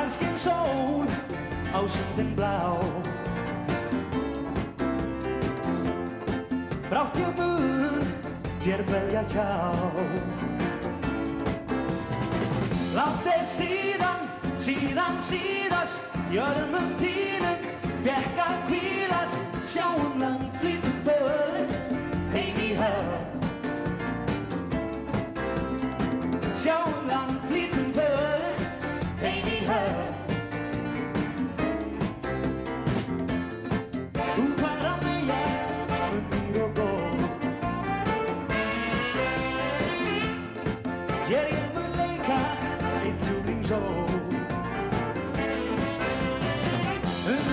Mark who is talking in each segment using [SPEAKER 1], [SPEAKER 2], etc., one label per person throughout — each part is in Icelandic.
[SPEAKER 1] Dansken sól á sundin blá. Brátt ég mun þér velja hjá. Langt síðan síðast í örmum þínum fékk að hvílast. Sjáum land flýtum för heim í höfn. Sjáum land flýtum för heim í höfn. Þú fær að meja undir og góð. Hér ég mun leika eitt ljúflingsól.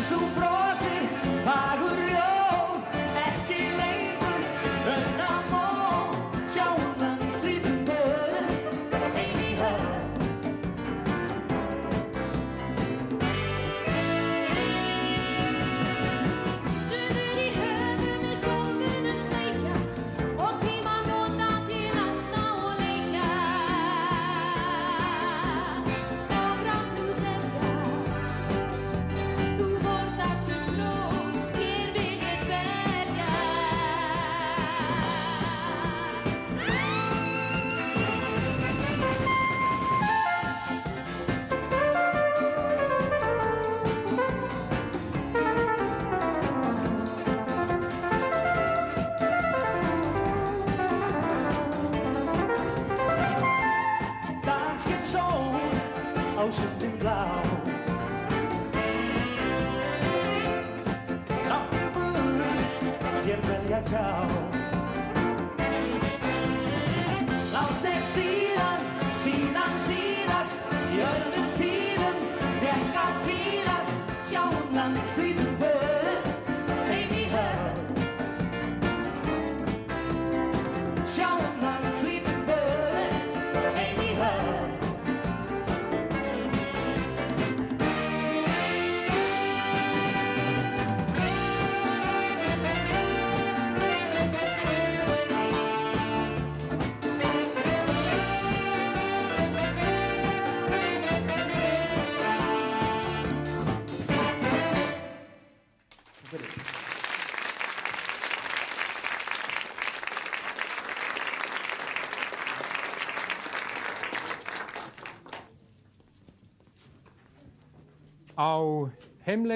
[SPEAKER 1] Þú brosir fagur jól, ekki lengur raunamól. Sjáum land flýtum för heim í höfn. Suður í höfum sólmunum steikja og tíma nota til ásta og leika. Það brátt nú þefja. Þú vordagsins rós, hér vil ég dvelja. Dansken sól á sundin blá. Brátt ég mun þér velja hjá. Langt síðan síðast í örmum þínum fékk að hvílast. Sjáum land flýtum för heim í höfn. Sjáum land flýtum för heim í höfn.
[SPEAKER 2] Á heimleið